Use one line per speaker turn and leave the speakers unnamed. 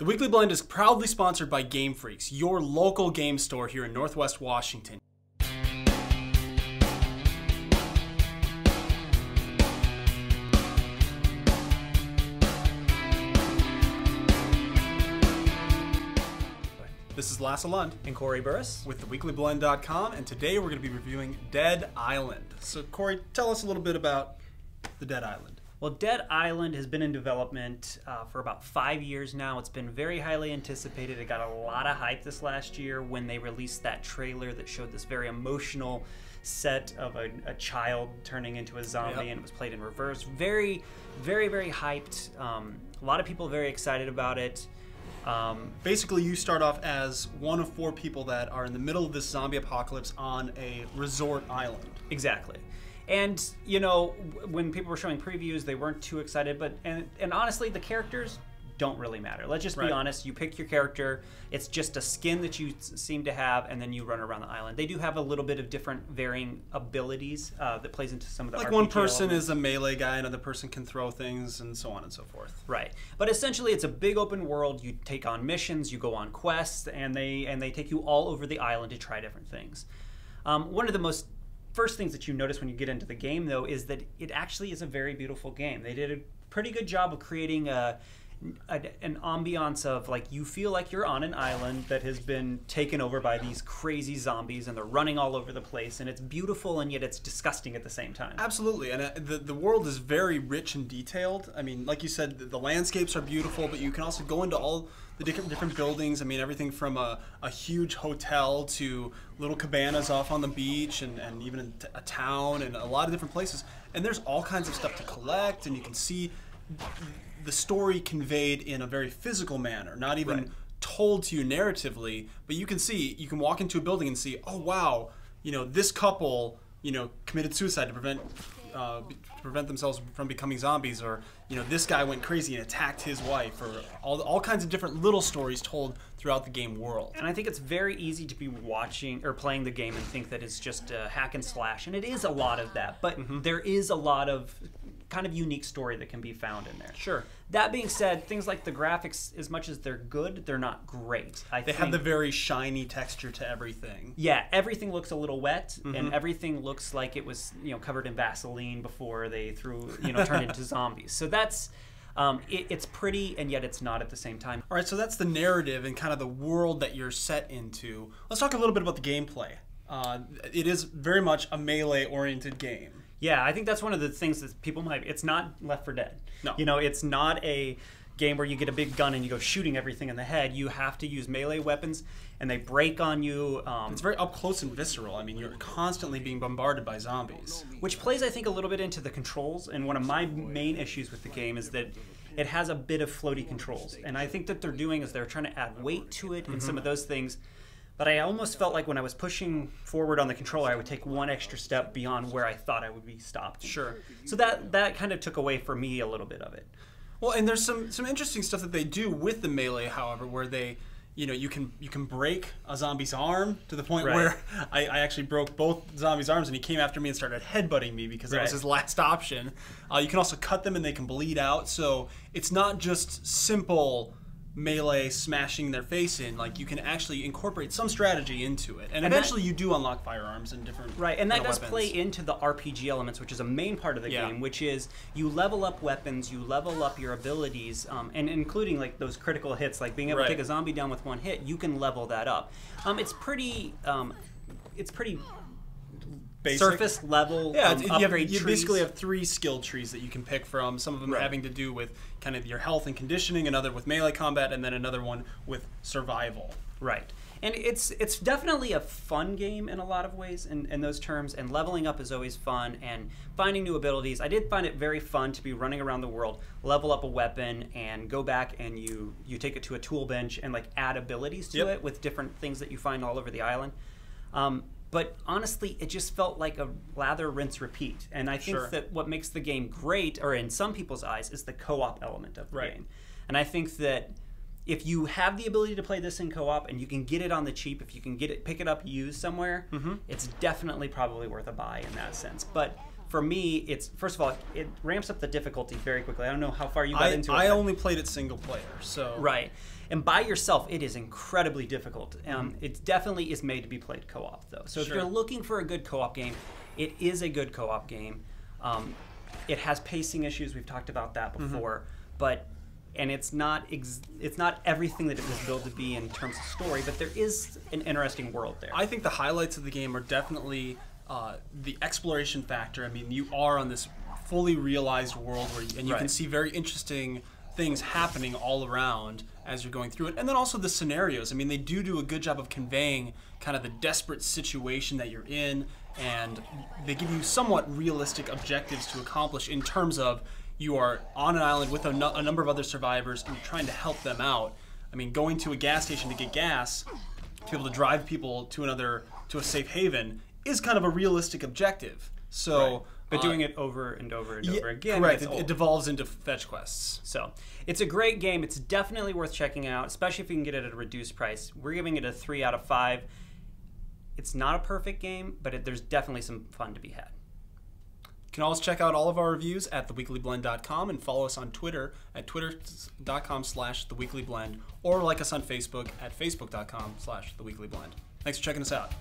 The Weekly Blend is proudly sponsored by Game Freaks, your local game store here in Northwest Washington. This is Lasse Lund
and Corey Burris
with theweeklyblend.com, and today we're going to be reviewing Dead Island. So Corey, tell us a little bit about the Dead Island.
Well, Dead Island has been in development for about 5 years now. It's been very highly anticipated. It got a lot of hype this last year when they released that trailer that showed this very emotional set of a child turning into a zombie, and it was played in reverse. Very, very, very hyped. A lot of people very excited about it.
Basically, you start off as one of 4 people that are in the middle of this zombie apocalypse on a resort island.
Exactly. And, you know, when people were showing previews, they weren't too excited, but, and honestly, the characters don't really matter. Let's just be honest. You pick your character. It's just a skin that you seem to have, and then you run around the island. They do have a little bit of different varying abilities that plays into some of the
like
RPG
one person
elements.
is a melee guy, another person can throw things, and so on and so forth.
Right. But essentially, it's a big open world. You take on missions, you go on quests, and they take you all over the island to try different things. One of the first things that you notice when you get into the game, though, is that it actually is a very beautiful game. They did a pretty good job of creating an ambiance of, like, you feel like you're on an island that has been taken over by these crazy zombies, and they're running all over the place, and it's beautiful, and yet it's disgusting at the same time.
Absolutely, and the world is very rich and detailed. I mean, like you said, the landscapes are beautiful, but you can also go into all the different buildings. I mean, everything from a huge hotel to little cabanas off on the beach, and even a town, and a lot of different places. And there's all kinds of stuff to collect, and you can see the story conveyed in a very physical manner, not even told to you narratively, but you can walk into a building and see, oh wow, you know, this couple, you know, committed suicide to prevent themselves from becoming zombies, or, you know, this guy went crazy and attacked his wife, or all kinds of different little stories told throughout the game world.
And I think it's very easy to be watching or playing the game and think that it's just a hack and slash, and it is a lot of that, but there is a lot of kind of unique story that can be found in there.
Sure.
That being said, things like the graphics, as much as they're good, they're not great.
They have the very shiny texture to everything.
Yeah, everything looks a little wet, and everything looks like it was, you know, covered in Vaseline before they turned into zombies. So that's it's pretty, and yet it's not at the same time.
All right, so that's the narrative and kind of the world that you're set into. Let's talk a little bit about the gameplay. It is very much a melee-oriented game.
Yeah, I think that's one of the things that people might... It's not Left 4 Dead.
No.
You know, it's not a game where you get a big gun and you go shooting everything in the head. You have to use melee weapons, and they break on you.
It's very up close and visceral. I mean, you're constantly being bombarded by zombies.
Which plays, I think, a little bit into the controls. And one of my main issues with the game is that it has a bit of floaty controls. And I think that they're doing is they're trying to add weight to it and some of those things. But I almost felt like when I was pushing forward on the controller, I would take one extra step beyond where I thought I would be stopped.
Sure.
So that kind of took away for me a little bit of it.
Well, and there's some interesting stuff that they do with the melee, however, where they, you know, you can break a zombie's arm to the point where I actually broke both zombies' arms, and he came after me and started headbutting me because that was his last option. You can also cut them and they can bleed out, so it's not just simple melee smashing their face in. Like, you can actually incorporate some strategy into it, and eventually you do unlock firearms and different
and that does
weapons.
Play into the RPG elements, which is a main part of the game, which is you level up weapons, you level up your abilities, and including like those critical hits, like being able to take a zombie down with one hit. You can level that up. It's pretty basic. Surface level upgrade
you basically have 3 skill trees that you can pick from, some of them having to do with kind of your health and conditioning, another with melee combat, and then another one with survival.
Right. And it's definitely a fun game in a lot of ways in those terms, and leveling up is always fun, and finding new abilities. I did find it very fun to be running around the world, level up a weapon, and go back and you take it to a tool bench and like add abilities to it with different things that you find all over the island. But honestly, it just felt like a lather, rinse, repeat. And I think that what makes the game great, or in some people's eyes, is the co-op element of the game. And I think that if you have the ability to play this in co-op and you can get it on the cheap, if you can pick it up used somewhere, it's definitely probably worth a buy in that sense. But for me, it's first of all, it ramps up the difficulty very quickly. I don't know how far you got into it.
I only played it single player, so
right. And by yourself, it is incredibly difficult. It definitely is made to be played co-op, though. So if you're looking for a good co-op game, it is a good co-op game. It has pacing issues. We've talked about that before, and it's not everything that it was built to be in terms of story, but there is an interesting world there.
I think the highlights of the game are definitely the exploration factor. I mean, you are on this fully realized world and you can see very interesting things happening all around as you're going through it. And then also the scenarios. I mean, they do a good job of conveying kind of the desperate situation that you're in, and they give you somewhat realistic objectives to accomplish in terms of you are on an island with a number of other survivors and you're trying to help them out. I mean, going to a gas station to get gas, to be able to drive people to a safe haven, is kind of a realistic objective. So,
but doing it over and over and over again,
correct. It devolves into fetch quests.
So it's a great game. It's definitely worth checking out, especially if you can get it at a reduced price. We're giving it a 3 out of 5. It's not a perfect game, but there's definitely some fun to be had.
You can always check out all of our reviews at theweeklyblend.com and follow us on Twitter at twitter.com/theweeklyblend, or like us on Facebook at facebook.com/theweeklyblend. Thanks for checking us out.